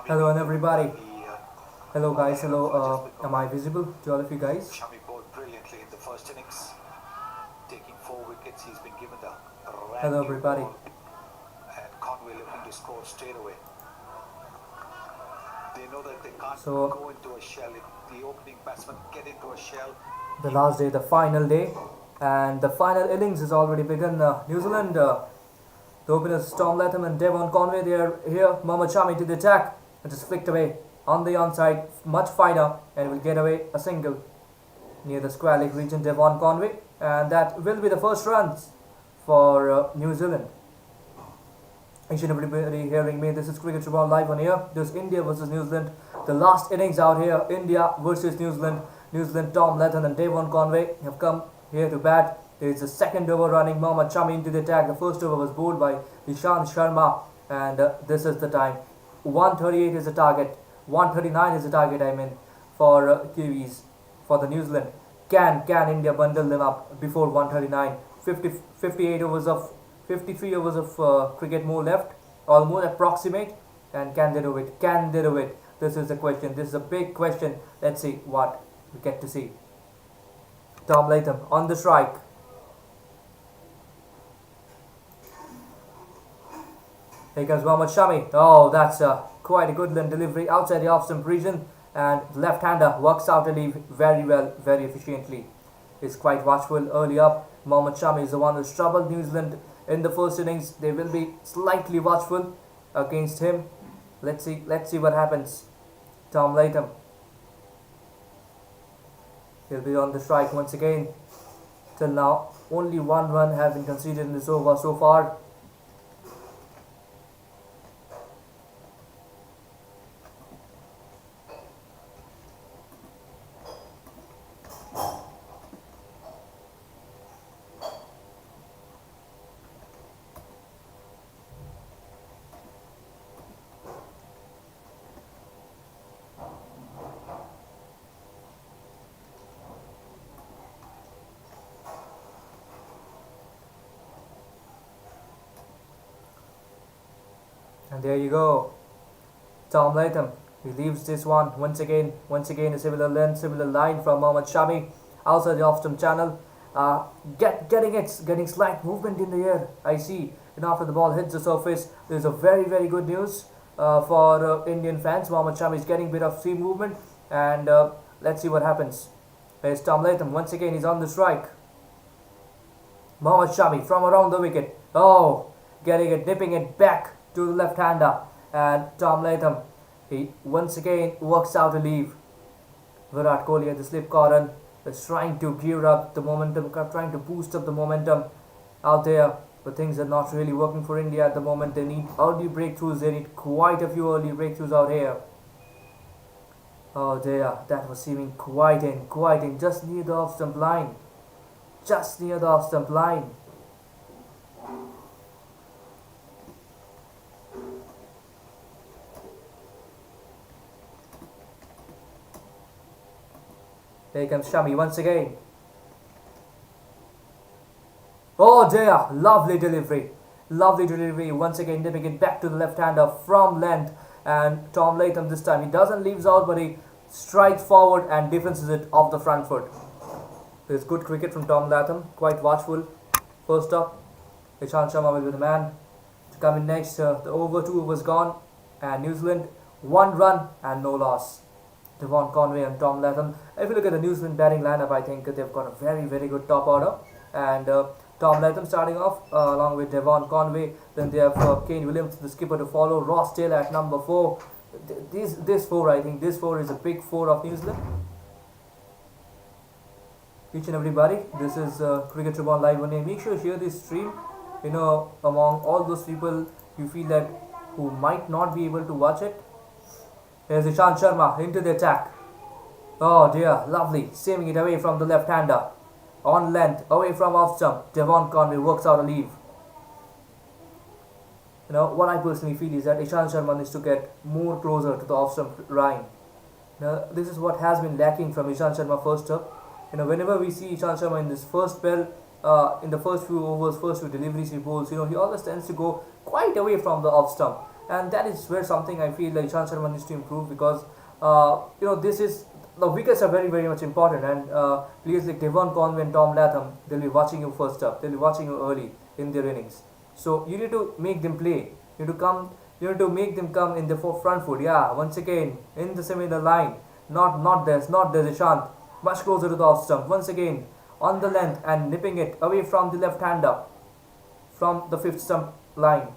Hello and everybody. Hello guys. Hello. Am I visible to all of you guys? Hello everybody. So the last day, the final day, and the final innings has already begun. New Zealand, the openers Tom Latham and Devon Conway, they are here. Mohammad Shami to the attack and just flicked away on the onside, much finer, and will get away a single near the square leg region. Devon Conway, and that will be the first runs for New Zealand. Each and everybody hearing me, this is Cricket Reborn live on here. This is India versus New Zealand. The last innings out here, India versus New Zealand. New Zealand, Tom Latham and Devon Conway have come here to bat. There is a second over running. Mohammad Shami into the attack. The first over was bowled by Ishant Sharma, and this is the time. 138 is the target. 139 is the target. I mean, for Kiwis, for the New Zealand. Can India bundle them up before 139? 58 overs of 53 overs of cricket more left, almost approximate, and can they do it? Can they do it? This is the question. This is a big question. Let's see what we get to see. Tom Latham on the strike. Here comes Mohammad Shami. Oh, that's quite a good delivery outside the off-stump region, and the left-hander works out a leave very well, very efficiently. He's quite watchful early up. Mohammad Shami is the one who's troubled New Zealand in the first innings. They will be slightly watchful against him. Let's see what happens. Tom Latham. He'll be on the strike once again. Till now, only one run has been conceded in this over so far. And there you go. Tom Latham. He leaves this one once again a similar length, similar line from Mohammad Shami outside the off-stump channel. Getting slight movement in the air. I see. And after the ball hits the surface, there's a very good news for Indian fans. Mohammad Shami is getting a bit of seam movement, and let's see what happens. There's Tom Latham once again. He's on the strike. Mohammad Shami from around the wicket. Oh, nipping it back to the left-hander, and Tom Latham, he once again works out a leave. Virat Kohli at the slip corner is trying to gear up the momentum, trying to boost up the momentum out there, but things are not really working for India at the moment. They need early breakthroughs. They need quite a few early breakthroughs out here. Oh dear, that was seeming quite in, just near the off-stump line. Just near the off-stump line. Here comes Shami once again. Oh dear, lovely delivery. Once again dipping it back to the left-hander from length, and Tom Latham this time, he doesn't leaves out, but he strikes forward and defenses it off the front foot. There's good cricket from Tom Latham, quite watchful. First up, Ishant Sharma will be the man to come in next. The over 2 was gone, and New Zealand 1 run and no loss. Devon Conway and Tom Latham. If you look at the New Zealand batting lineup, I think they've got a very good top order. And Tom Latham starting off along with Devon Conway. Then they have Kane Williams, the skipper, to follow. Ross Taylor at number 4. This 4, I think, this 4 is a big 4 of New Zealand. Each and everybody, this is Cricket Reborn live on here. Make sure you share this stream. You know, among all those people you feel that who might not be able to watch it. Here's Ishant Sharma into the attack. Oh dear, lovely. Saving it away from the left-hander. On length, away from off-stump. Devon Conway works out a leave. You know, what I personally feel is that Ishant Sharma needs to get more closer to the off-stump line. Now, this is what has been lacking from Ishant Sharma first up. You know, whenever we see Ishant Sharma in this first spell, in the first few overs, first few deliveries he bowls, he always tends to go quite away from the off stump, and that is where something I feel like Ishant Sharma needs to improve, because this is the wickets are very very much important, and players like Devon Conway and Tom Latham, they'll be watching you first up, they'll be watching you early in their innings, so you need to make them play, you need to come, you need to make them come in the front foot. Yeah, once again in the similar line, not this Ishant, much closer to the off stump, once again on the length and nipping it away from the left hander from the fifth stump line.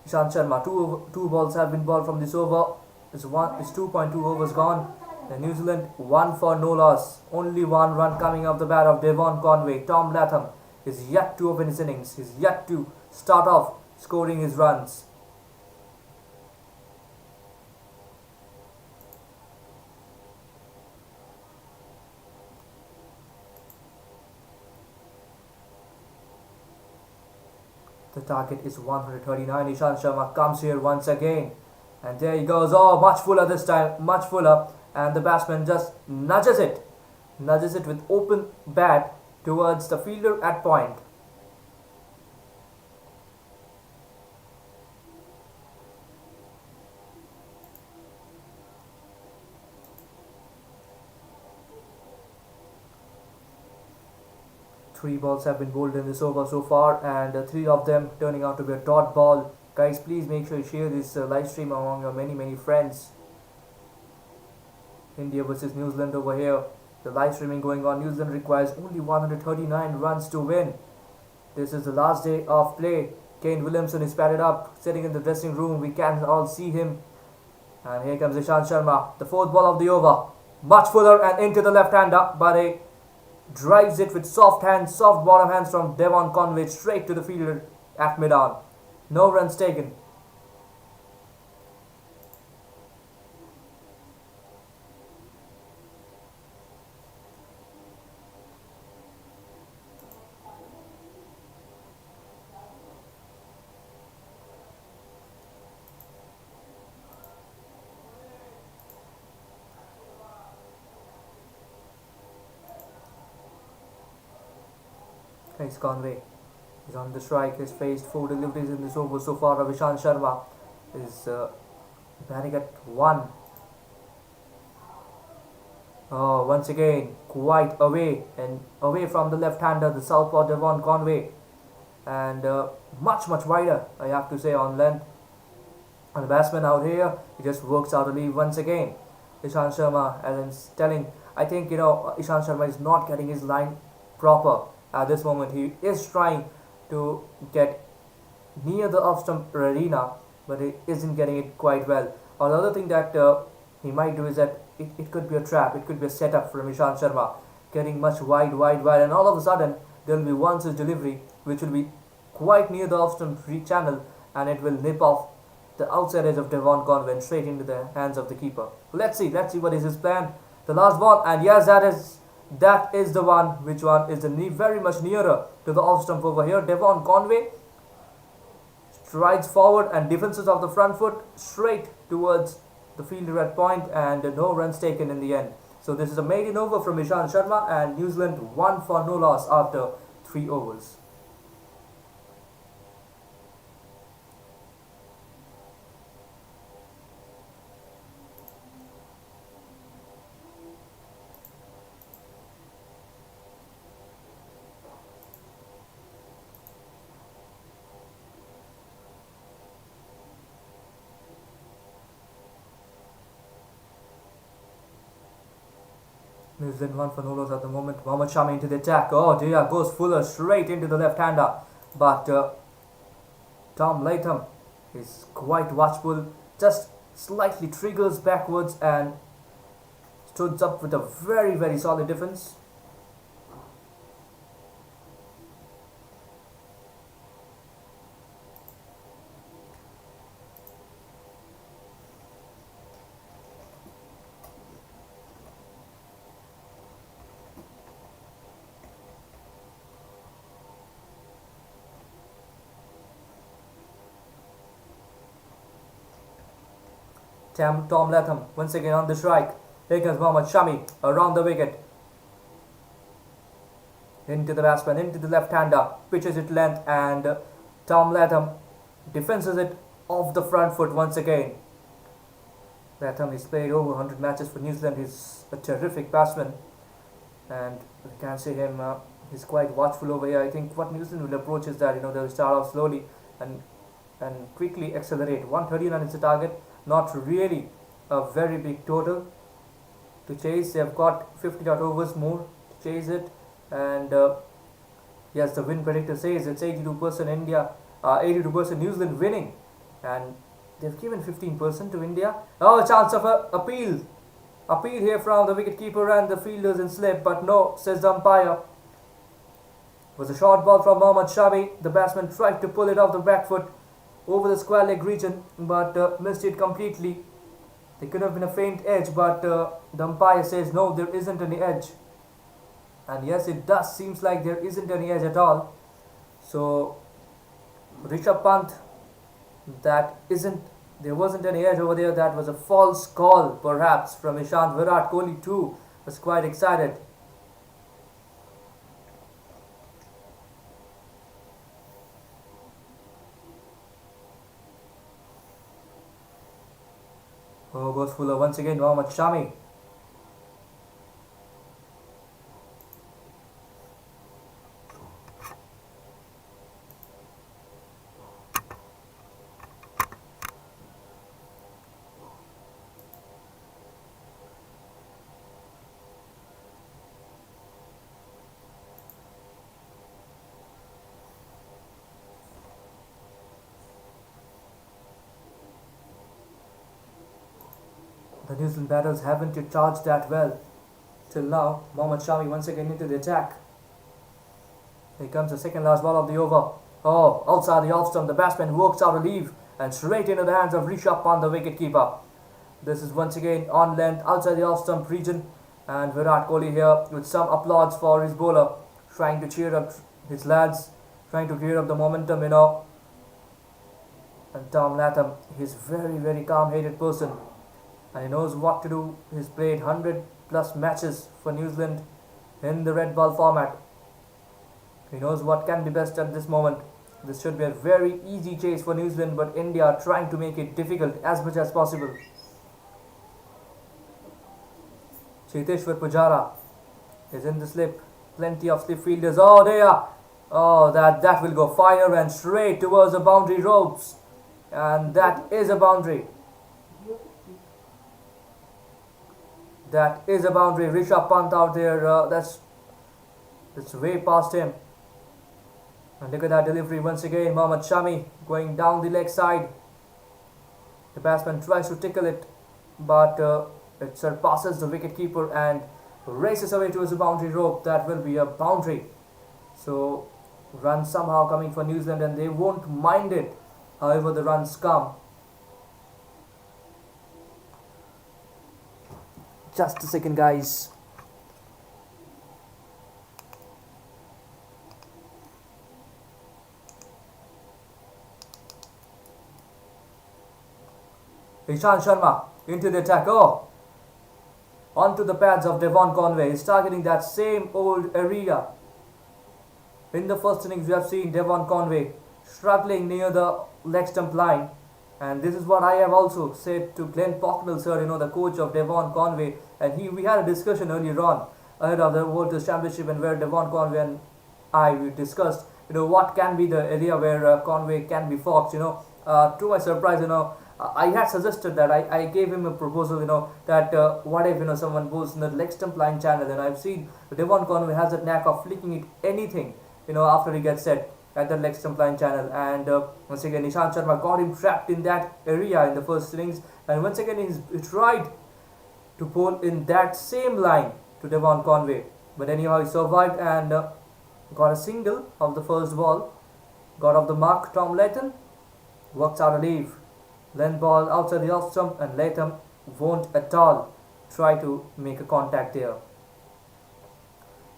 Ishant Sharma, two balls have been bowled from this over. It's 2.2 overs gone. And New Zealand 1 for no loss. Only one run coming off the bat of Devon Conway. Tom Latham is yet to open his innings. He's yet to start off scoring his runs. The target is 139. Ishant Sharma comes here once again. And there he goes. Oh, much fuller this time. Much fuller. And the batsman just nudges it. Nudges it with open bat towards the fielder at point. Three balls have been bowled in this over so far, and three of them turning out to be a dot ball. Guys, please make sure you share this live stream among your many friends. India versus New Zealand over here. The live streaming going on. New Zealand requires only 139 runs to win. This is the last day of play. Kane Williamson is padded up, sitting in the dressing room. We can all see him. And here comes Ishant Sharma, the fourth ball of the over. Much fuller and into the left-hander, but he drives it with soft hands, soft bottom hands from Devon Conway straight to the fielder at mid-on. No runs taken. Thanks Conway. He's on the strike. He's faced 4 deliveries in this over so far. Ishant Sharma is batting at 1. Oh, once again, quite away and away from the left-hander, the southpaw Devon Conway, and much wider, I have to say, on length. And the batsman out here, he just works out a leave once again. Ishant Sharma, as I'm telling, I think Ishant Sharma is not getting his line proper at this moment. He is trying to get near the off-stump arena, but he isn't getting it quite well. Another thing that he might do is that it could be a trap, it could be a setup from Ishant Sharma, getting much wide, and all of a sudden there will be one such delivery which will be quite near the off-stump channel, and it will nip off the outside edge of Devon Conway straight into the hands of the keeper. Let's see what is his plan. The last ball, and yes, that is the one. Which one is very much nearer to the off stump over here? Devon Conway strides forward and defenses of the front foot straight towards the fielder at point, and no runs taken in the end. So this is a maiden over from Ishant Sharma, and New Zealand 1 for no loss after 3 overs. New Zealand 1 for no loss at the moment. Mohammad Shami into the attack. Oh dear, goes Fuller straight into the left-hander. But Tom Latham is quite watchful. Just slightly triggers backwards and stood up with a very solid defense. Tom Latham once again on the strike. Here comes Mohammad Shami around the wicket. into the batsman, into the left-hander, pitches it length, and Tom Latham defenses it off the front foot once again. Latham has played over 100 matches for New Zealand. He's a terrific batsman, and we can see him. He's quite watchful over here. I think what New Zealand will approach is that they'll start off slowly and quickly accelerate. 139 is the target. Not really a very big total to chase. They've got 50 odd overs more to chase it, and yes, the win predictor says it's 82% India, 82% New Zealand winning, and they've given 15% to India. Oh, a chance of a appeal here from the wicketkeeper and the fielders in slip, but no, says the umpire. It was a short ball from Mohammad Shami. The batsman tried to pull it off the back foot over the square leg region, but missed it completely. There could have been a faint edge, but the umpire says no, there isn't any edge. And yes, it does seems like there isn't any edge at all. So Rishabh Pant, there wasn't any edge over there. That was a false call perhaps from Ishant. Virat Kohli too was quite excited. Oh, goes fuller once again, Mohammad Shami. The New Zealand batters haven't charged that well till now. Mohammad Shami once again into the attack. Here comes the second last ball of the over. Oh, outside the off stump, the batsman works out a leave and straight into the hands of Rishabh Pant, the wicketkeeper. This is once again on length outside the off stump region, and Virat Kohli here with some applause for his bowler, trying to cheer up his lads, trying to clear up the momentum, And Tom Latham, he's very calm-headed person, and he knows what to do. He's played 100 plus matches for New Zealand in the red ball format. He knows what can be best at this moment. This should be a very easy chase for New Zealand, but India are trying to make it difficult as much as possible. Cheteshwar Pujara is in the slip. Plenty of slip fielders. Oh, they are. Oh, that will go fire and straight towards the boundary ropes. And that is a boundary. That is a boundary. Rishabh Pant out there. That's way past him. And look at that delivery once again. Mohammad Shami going down the leg side. The batsman tries to tickle it, but it surpasses the wicketkeeper and races away towards the boundary rope. That will be a boundary. So runs somehow coming for New Zealand, and they won't mind it. However, the runs come. Just a second, guys. Ishant Sharma into the attack. Oh, onto the pads of Devon Conway. He's targeting that same old area. In the first innings, we have seen Devon Conway struggling near the leg stump line, and this is what I have also said to Glenn Pocknell, sir, the coach of Devon Conway, and we had a discussion earlier on ahead of the World Test Championship, and where Devon Conway and we discussed what can be the area where Conway can be foxed. To my surprise, I had suggested that I gave him a proposal, that what if someone goes in the leg stump line channel, and I've seen Devon Conway has that knack of flicking it anything, after he gets set at the leg stump line channel. And once again, Ishant Sharma got him trapped in that area in the first innings, and once again he tried to pull in that same line to Devon Conway, but anyhow he survived and got a single of the first ball, got off the mark. Tom Latham works out a leave, length ball outside the off stump, and Latham won't at all try to make a contact there.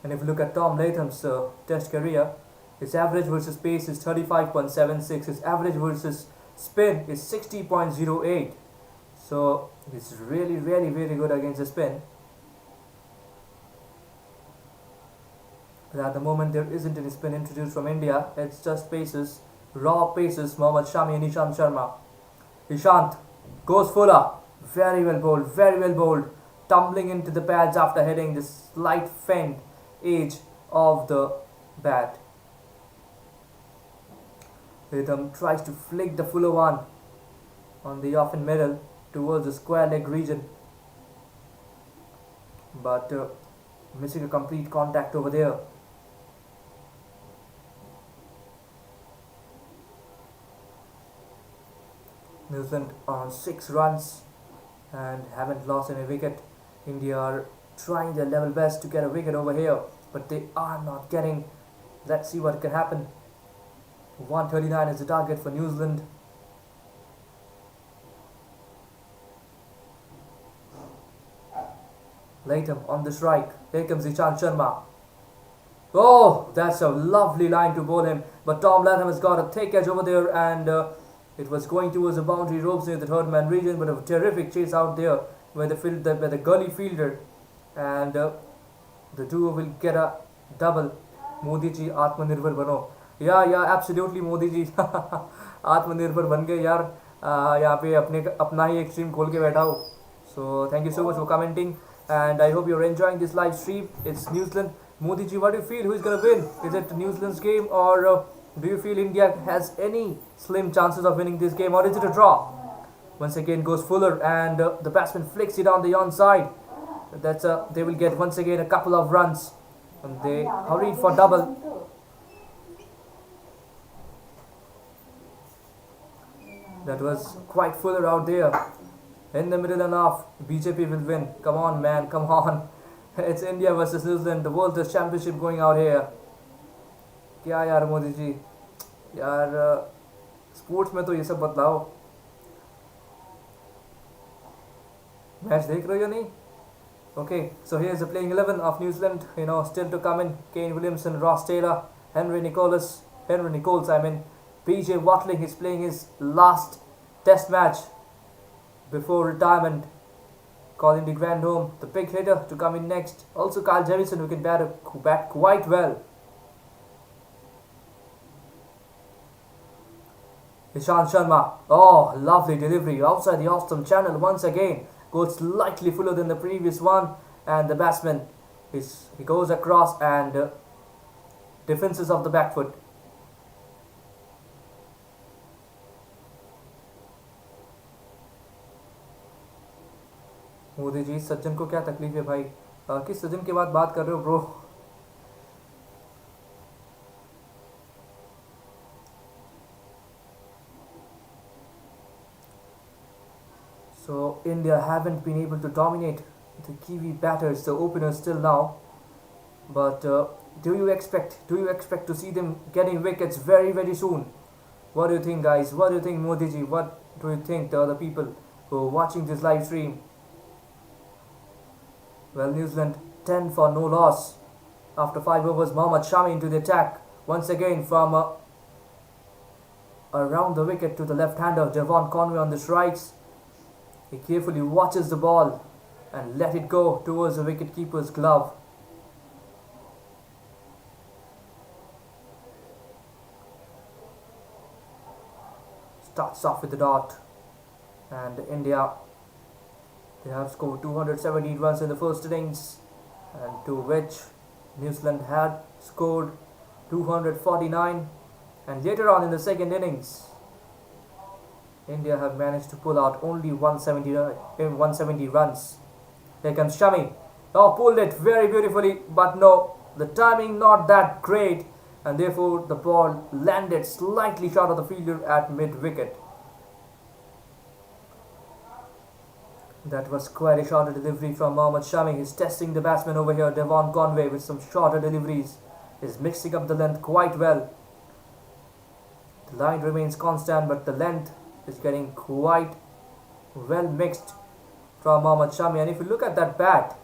And if you look at Tom Latham's test career, his average versus pace is 35.76. His average versus spin is 60.08. So he's really very good against the spin. At the moment, there isn't any spin introduced from India. It's just paces, raw paces. Mohammad Shami and Ishant Sharma. Ishant goes fuller. Very well bowled. Very well bowled. Tumbling into the pads after hitting the slight faint edge of the bat. Rhythm tries to flick the fuller one on the off and middle towards the square leg region, but missing a complete contact over there. New Zealand on 6 runs and haven't lost any wicket. India are trying their level best to get a wicket over here, but they are not getting. Let's see what can happen. 139 is the target for New Zealand. Latham on the strike. Here comes Ishant Sharma. Oh, that's a lovely line to bowl him. But Tom Latham has got a thick edge over there, and it was going towards the boundary ropes near the third man region, but a terrific chase out there where the gully fielder, and the duo will get a double. Modi ji, Atmanirbhar bano. Yeah, absolutely Modi ji. Atmanirbhar ban गए यार. यहाँ पे अपना ही एक stream खोल के बैठा हो. So thank you so much for commenting, and I hope you're enjoying this live stream. It's New Zealand. Modi ji, what do you feel? Who is gonna win? Is it New Zealand's game, or do you feel India has any slim chances of winning this game, or is it a draw? Once again goes Fuller, and the batsman flicks it on the onside. They will get once again a couple of runs, and they hurried for double. That was quite Fuller out there. In the middle and off, BJP will win. Come on, man, come on. It's India versus New Zealand, the World Test Championship going out here. क्या यार मोदी जी, यार sports में तो ये सब बतलाओ. Match देख रहे हो या नहीं? Okay, so here's the playing 11 of New Zealand. Still to come in: Kane Williamson, Ross Taylor, Henry Nichols, PJ Watling is playing his last Test match before retirement. Colin de Grandhomme, the big hitter, to come in next. Also Kyle Jemison, who can bat quite well. Ishant Sharma, oh, lovely delivery outside the off-stump channel once again. Goes slightly fuller than the previous one, and the batsman he goes across and defenses of the back foot. Modi ji, सज्जन को क्या तकलीफ है भाई? किस सज्जन के बात कर रहे हो bro? So India haven't been able to dominate the Kiwi batters, the openers till now. But do you expect to see them getting wickets very, very soon? What do you think, guys? What do you think, Modi ji? What do you think, the other people who are watching this live stream? Well, New Zealand 10 for no loss. After 5 overs, Mohammad Shami into the attack. Once again from around the wicket to the left-hander, Devon Conway on the strikes. He carefully watches the ball and let it go towards the wicket-keeper's glove. Starts off with the dot. And India, they have scored 217 runs in the first innings, and to which New Zealand had scored 249, and later on in the second innings, India have managed to pull out only 170 runs. Here comes Shami. Oh, pulled it very beautifully, but no, the timing not that great, and therefore the ball landed slightly short of the fielder at mid-wicket. That was quite a shorter delivery from Mohammad Shami. He's testing the batsman over here, Devon Conway, with some shorter deliveries. He's mixing up the length quite well. The line remains constant, but the length is getting quite well mixed from Mohammad Shami. And if you look at that bat,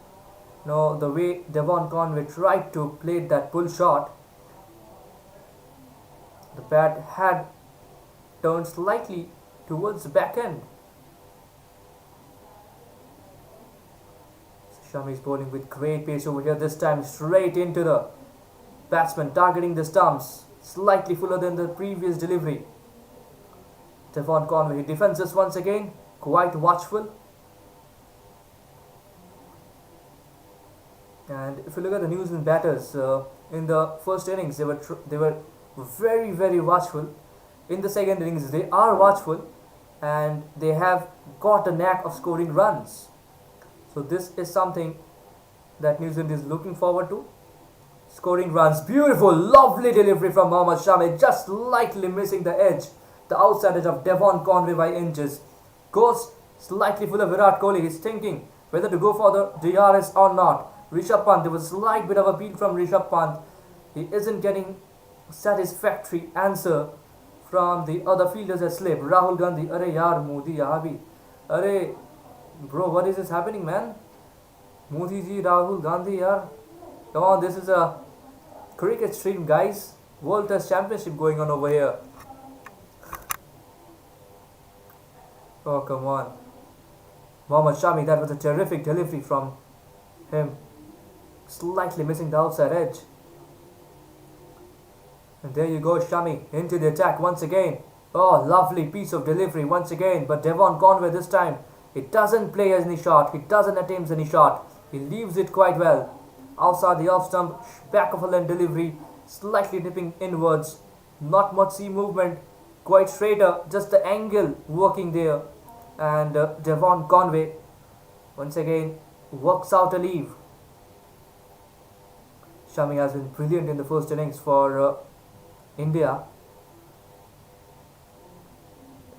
the way Devon Conway tried to play that pull shot, the bat had turned slightly towards the back end. Shami is bowling with great pace over here, this time straight into the batsman targeting the stumps, slightly fuller than the previous delivery. Devon Conway, he defends this once again, quite watchful. And if you look at the New Zealand batters, in the first innings they were very watchful. In the second innings they are watchful, and they have got the knack of scoring runs. So this is something that New Zealand is looking forward to. Scoring runs, beautiful, lovely delivery from Mohammad Shami, just slightly missing the edge, the outside edge of Devon Conway by inches. Goes slightly full of Virat Kohli. He's thinking whether to go for the DRS or not. Rishabh Pant, there was a slight bit of appeal from Rishabh Pant. He isn't getting satisfactory answer from the other fielders at slip. Rahul Gandhi, Arey yaar Modi yahan bhi. Arey bro, what is this happening, man? Modi ji, Rahul Gandhi yaar. Come on, this is a cricket stream, guys. World Test Championship going on over here. Oh, come on. Mohammad Shami, that was a terrific delivery from him. Slightly missing the outside edge. And there you go, Shami into the attack once again. Oh, lovely piece of delivery once again. But Devon Conway this time, he doesn't play any shot. He doesn't attempt any shot. He leaves it quite well. Outside the off stump, back of a length delivery, slightly dipping inwards. Not much sea movement, quite straighter, just the angle working there. And Devon Conway once again works out a leave. Shami has been brilliant in the first innings for India.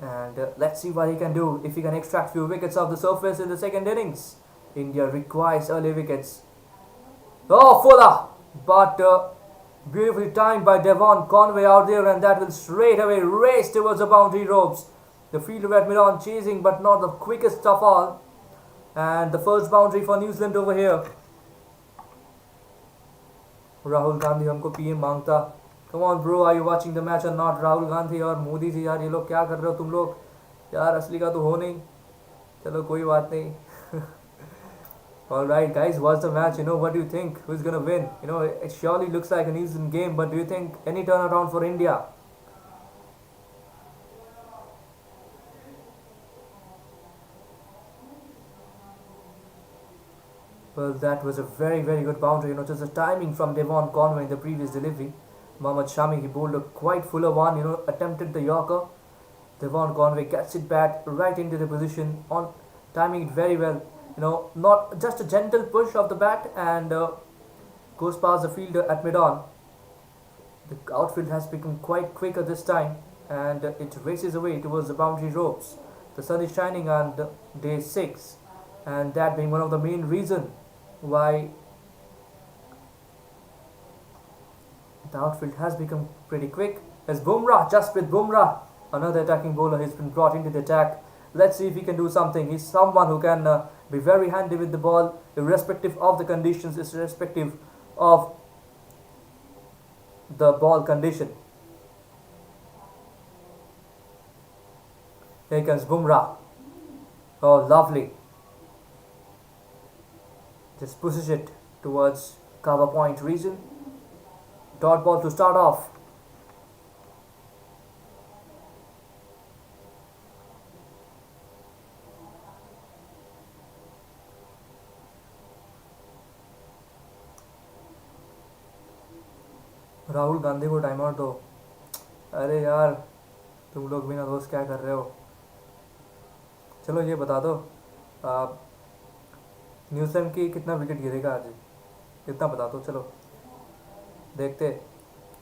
And let's see what he can do, if he can extract few wickets off the surface in the second innings. India requires early wickets. Oh, fuller! But beautifully timed by Devon Conway out there, and that will straight away race towards the boundary ropes. The fielder at mid-on chasing, but not the quickest of all. And the first boundary for New Zealand over here. Rahul Gandhi हमको PM मांगता. Come on bro, are you watching the match or not? Rahul Gandhi और मोदी जी, यार ये लोग क्या कर रहे हो तुम लोग? यार असली का तो हो नहीं. चलो कोई बात नहीं. Alright guys, what's the match? What do you think? Who's gonna win? It surely looks like an easy game, but do you think any turnaround for India? Well, that was a very good boundary. Just the timing from Devon Conway in the previous delivery. Mohammad Shami, he bowled a quite fuller one, attempted the Yorker. Devon Conway gets it back right into the position, on timing it very well. Not just a gentle push of the bat, and goes past the fielder at mid-on. The outfield has become quite quicker this time, and it races away towards the boundary ropes. The sun is shining on day 6, and that being one of the main reasons why the outfield has become pretty quick. As Bumrah, just with Bumrah, another attacking bowler has been brought into the attack. Let's see if he can do something. He's someone who can be very handy with the ball, irrespective of the conditions, irrespective of the ball condition. Here comes Bumrah. Oh, lovely. Just pushes it towards cover point region. Dot ball to start off. Rahul Gandhi को time out दो. अरे यार तुम लोग बिना दोस्त क्या कर रहे हो? चलो ये बता दो, न्यूजीलैंड की कितना विकेट गिरेगा आज? इतना बता दो. चलो देखते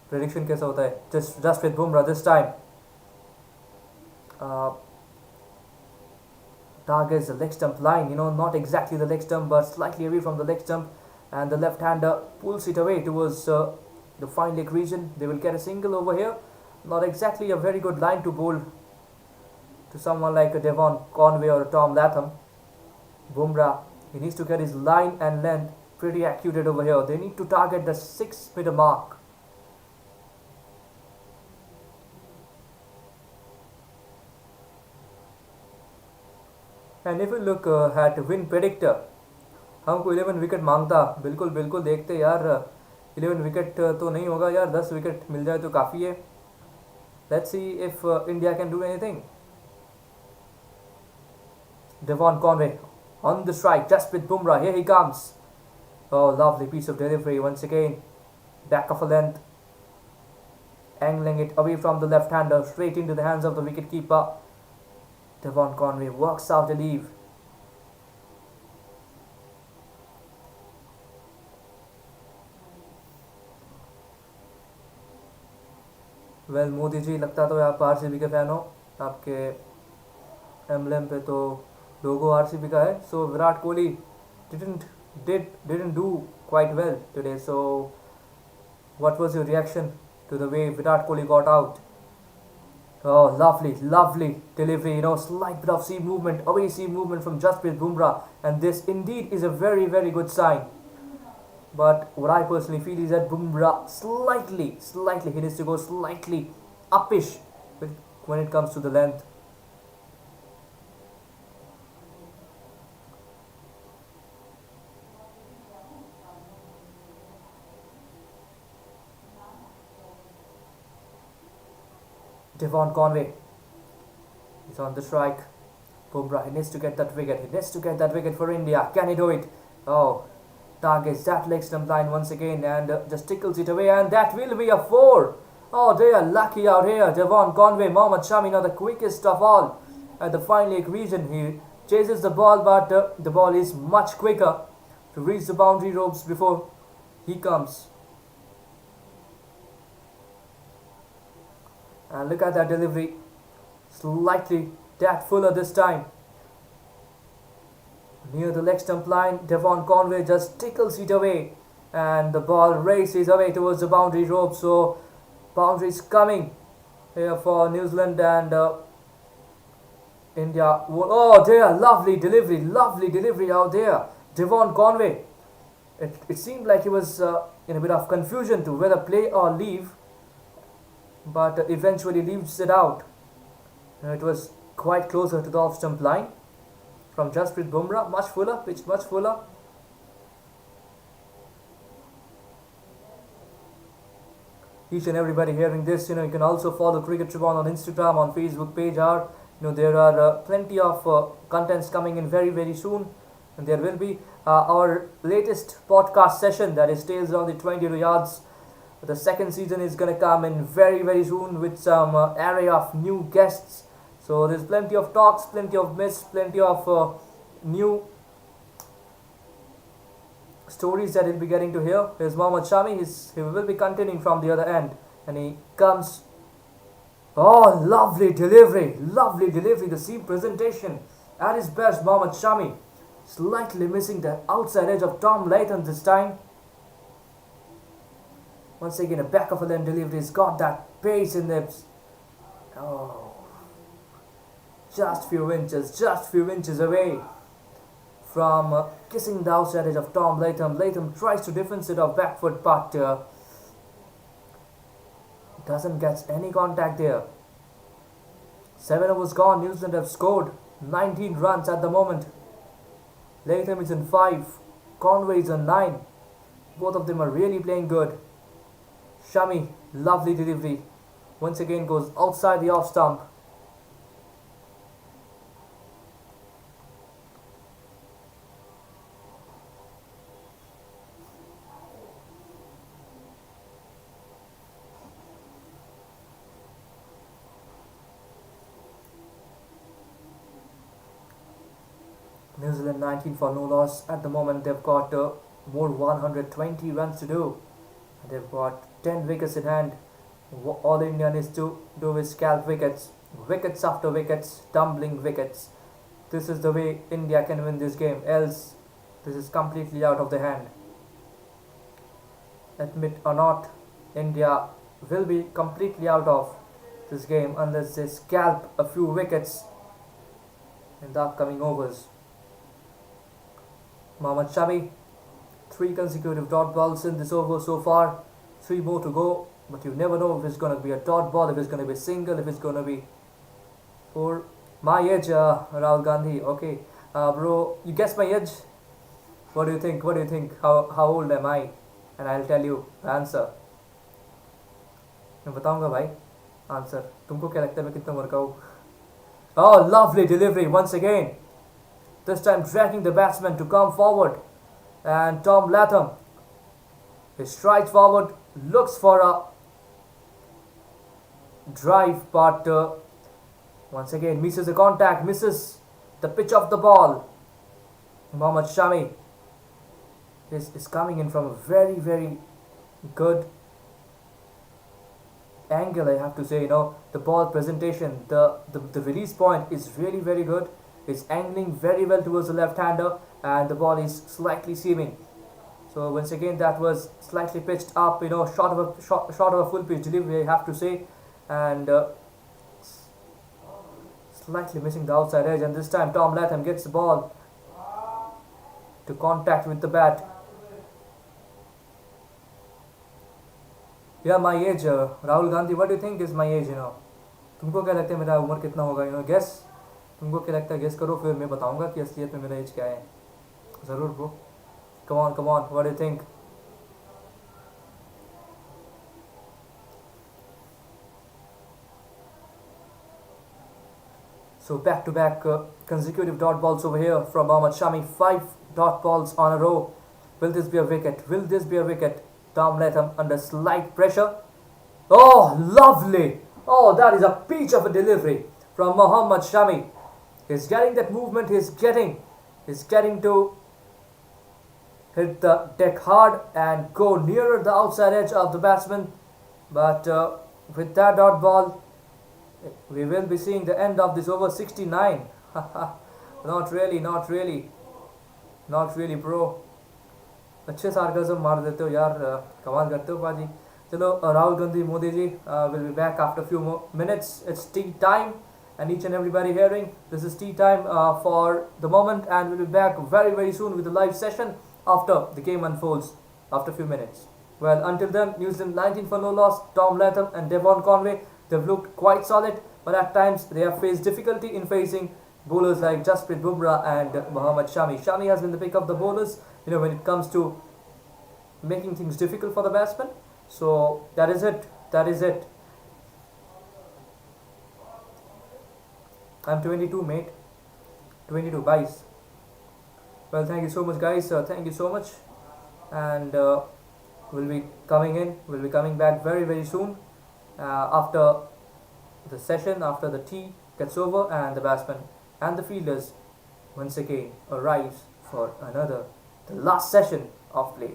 प्रेडिक्शन कैसा होता है. Just with Bumrah this time. Targets the leg stump line, not exactly the leg stump, but slightly away from the leg stump, and the left-hander pulls it away towards the fine leg region. They will get a single over here. Not exactly a very good line to bowl to someone like a Devon Conway or a Tom Latham. Bumrah, he needs to get his line and length pretty accurate over here. They need to target the 6-meter mark. And if you look at win predictor, हमको 11 wicket मांगता. बिल्कुल देखते यार 11 wicket तो नहीं होगा यार, 10 wicket मिल जाए तो काफ़ी है. Let's see if India can do anything. Devon Conway on the strike, Jasprit Bumrah, here he comes. Oh, lovely piece of delivery once again. Back of a length, angling it away from the left-hander, straight into the hands of the wicket-keeper. Devon Conway works out a leave. Well Modi ji, लगता तो आप RCB के fan हो. आपके emblem पे तो लोगो RCB का है. सो Virat Kohli didn't do quite well today. So what was your reaction to the way Virat Kohli got out? Oh, lovely delivery. Slight bit of seam movement, away seam movement from Jasprit Bumrah, and this indeed is a very good sign. But what I personally feel is that Bumrah slightly he needs to go slightly uppish when it comes to the length. Devon Conway is on the strike. Bumrah, he needs to get that wicket. He needs to get that wicket for India. Can he do it? Oh, targets that leg stump line once again and just tickles it away, and that will be a 4. Oh, they are lucky out here. Devon Conway, Mohammad Shami, now the quickest of all at the fine leg region. He chases the ball, but the ball is much quicker to reach the boundary ropes before he comes. And look at that delivery, slightly that fuller this time. Near the leg stump line, Devon Conway just tickles it away, and the ball races away towards the boundary rope. So boundaries coming here for New Zealand and India. Oh, there, lovely delivery out there. Devon Conway. It seemed like he was in a bit of confusion to whether play or leave, but eventually leaves it out. It was quite closer to the off stump line from Jasprit Bumrah. Much fuller, pitch much fuller. Each and everybody hearing this, you can also follow Cricket Tribune on Instagram, on Facebook page. There are plenty of contents coming in very soon, and there will be our latest podcast session, that is Tales on the 20 yards. The second season is going to come in very soon with some array of new guests. So there's plenty of talks, plenty of myths, plenty of new stories that we'll be getting to hear. Here's Mohammad Shami. He will be continuing from the other end, and he comes. Oh, lovely delivery, the seam presentation at his best. Mohammad Shami slightly missing the outside edge of Tom Latham this time. Once again, a back of a lane delivery. He's got that pace in the... Oh, just few inches away from kissing the outside edge of Tom Latham. Latham tries to defense it off back foot, but doesn't get any contact there. 7 overs gone. New Zealand have scored 19 runs at the moment. Latham is in 5. Conway is on 9. Both of them are really playing good. Shami, lovely delivery. Once again goes outside the off stump. New Zealand 19 for no loss. At the moment they've got more 120 runs to do. They've got 10 wickets in hand. All India needs to do is scalp wickets. Wickets after wickets, tumbling wickets. This is the way India can win this game. Else, this is completely out of their hand. Admit or not, India will be completely out of this game unless they scalp a few wickets in the upcoming overs. Mohammad Shami, 3 consecutive dot balls in this over so far. 3 more to go, but you never know if it's going to be a dot ball, if it's going to be a single, if it's going to be for my age, Rahul Gandhi. Okay, bro, you guessed my age. What do you think? How old am I? and I'll tell you the answer. मैं बताऊंगा भाई answer. तुमको क्या लगता है मैं कितना उम्र का हूँ? Oh, lovely delivery once again. This time dragging the batsman to come forward. And Tom Latham, he strides forward, looks for a drive, but once again misses the contact, misses the pitch of the ball. Mohammad Shami is coming in from a very, very good angle, I have to say. The ball presentation, the release point is really very good. It's angling very well towards the left-hander, and the ball is slightly seaming. So once again, that was slightly pitched up, short of a full pitch delivery, I have to say, and slightly missing the outside edge. And this time, Tom Latham gets the ball to contact with the bat. Yeah, my age, Rahul Gandhi, what do you think is my age? तुमको क्या लगता है मेरा उम्र कितना होगा? Guess. तुमको क्या लगता है? Guess करो, फिर मैं बताऊंगा कि असलियत में मेरा एज क्या है. ज़रूर bro. Come on, what do you think? So back-to-back consecutive dot balls over here from Mohammad Shami. 5 dot balls on a row. Will this be a wicket? Tom Latham under slight pressure. Oh, lovely! Oh, that is a peach of a delivery from Mohammad Shami. He's getting that movement. He's getting to hit the deck hard and go nearer the outside edge of the batsman. But with that dot ball, we will be seeing the end of this over 69. Not really, bro. अच्छे सार्कज़म मार देते हो यार, कमाल करते हो बाजी. चलो, Rahul Gandhi, Modi ji will be back after a few more minutes. It's tea time, and each and everybody hearing, this is tea time for the moment, and we'll be back very, very soon with the live session after the game unfolds after a few minutes. Well, until then, New Zealand 19 for no loss. Tom Latham and Devon Conway, they've looked quite solid, but at times they have faced difficulty in facing bowlers like Jasprit Bumrah and Mohammad Shami. Shami has been the pick of the bowlers, when it comes to making things difficult for the batsman. So that is it. I'm 22, mate. 22, guys. Well, thank you so much, guys. Thank you so much. And we'll be coming back very, very soon after the session, after the tea gets over and the batsman and the fielders once again arrives for the last session of play.